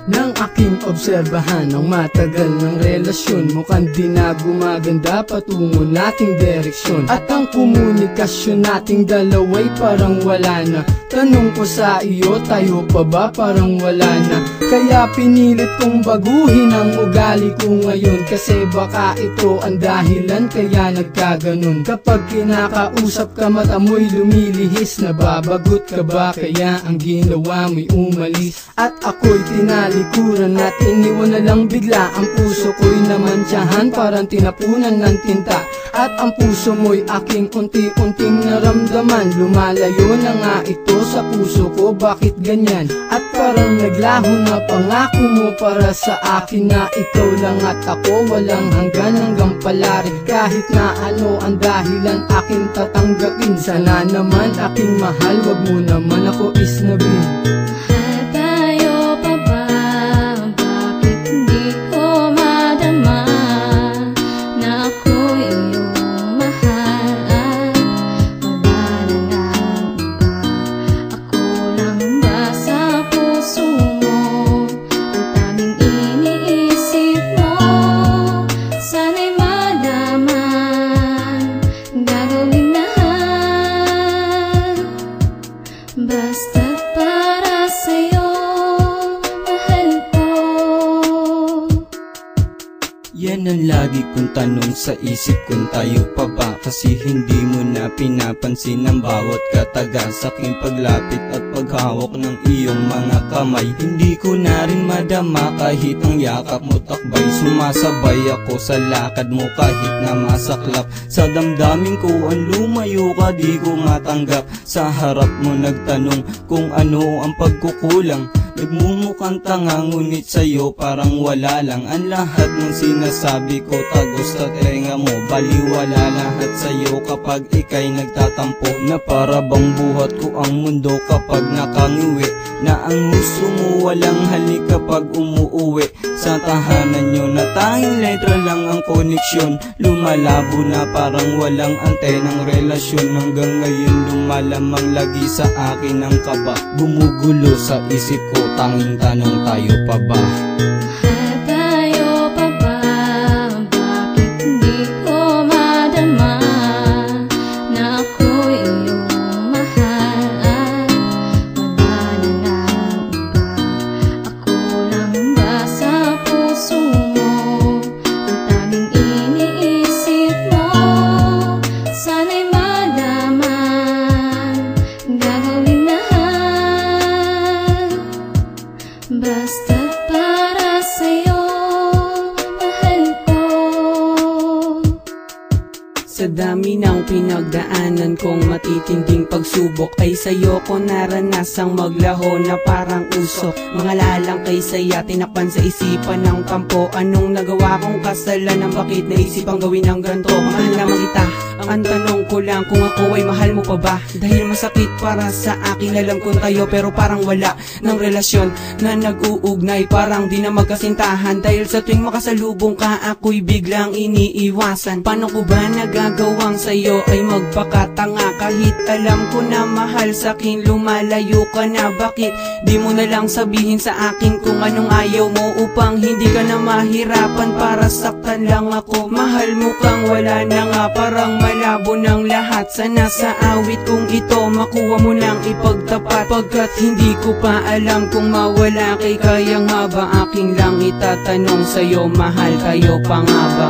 Nang aking obserbahan ang matagal ng relasyon, mukhang di na gumaganda patungo nating direksyon. At ang komunikasyon nating dalawa'y parang wala na. Tanong ko sa iyo, tayo pa ba parang wala na? Kaya pinilit kong baguhin ang ugali ko ngayon, kasi baka ito ang dahilan kaya nagkaganon. Kapag kinakausap ka mata mo'y lumilihis, nababagot ka ba kaya ang ginawa mo'y umalis? At ako'y tinalikuran at iniwan na lang bigla. Ang puso ko'y namantsahan, parang tinapunan ng tinta. At ang puso mo'y aking unti-unting naramdaman. Lumalayo na nga ito sa puso ko, bakit ganyan? At parang naglaho na pangako mo para sa akin, na ikaw lang at ako walang hanggang palari. Kahit na ano ang dahilan aking tatanggapin. Sana naman aking mahal, wag mo naman ako isnabin. Basta't para sa'yo, mahal ko. Yan ang lagi kong tanong sa isip kung tayo pa ba. Kasi hindi mo na pinapansin ang bawat kataga sa aking paglapit at paghawak ng iyong mga kamay. Hindi ko na rin madama kahit ang yakap mo takbay. Sumasabay ako sa lakad mo kahit na masaklap. Sa damdamin ko ang lumayo ka di ko matanggap. Sa harap mo nagtanong kung ano ang pagkukulang. Nagmumukhang tanga ngunit sa'yo parang wala lang. Ang lahat ng sinasabi ko tagos sa tenga mo. Baliwala lahat sa'yo kapag ika'y nagtatampo. Na para bang buhat ko ang mundo kapag nakangiwi. Na ang gusto mo walang halik kapag umuuwi. Sa tahanan nyo na tanging letra lang ang koneksyon. Lumalabo na parang walang antenang relasyon. Hanggang ngayon lumalamang lagi sa akin ang kaba. Gumugulo sa isip ko, tanging tanong tayo pa ba? Basta't para sa'yo, mahal ko. Sa dami ng pinagdaanan kong matitinding pagsubok, ay sa'yo ko naranasang maglaho na parang usok. Mga lalang kay saya, tinakpan sa isipan ng tampo. Anong nagawa kong kasalanan, bakit naisipang gawin ang ganito? Mahal naman kita, ang tanong ko lang kung ako ay mahal mo pa ba? Dahil masakit para sa akin, alam kong tayo pero parang wala ng relasyon na nag-uugnay. Parang di na magkasintahan, dahil sa tuwing makasalubong ka ako'y biglang iniiwasan. Paano ko ba nagagawang sa'yo ay magpakatanga? Kahit alam ko na mahal sa'kin, lumalayo ka na. Bakit di mo na lang sabihin sa akin kung anong ayaw mo, upang hindi ka na mahirapan para saktan lang ako? Mahal mo kang wala na nga, parang malabo ng lahat. Sana sa awit kong ito makuha mo nang ipagtapat, pagkat hindi ko pa alam kung mawala kay kaya nga ba? Aking lang itatanong sa'yo, mahal kayo pa nga ba?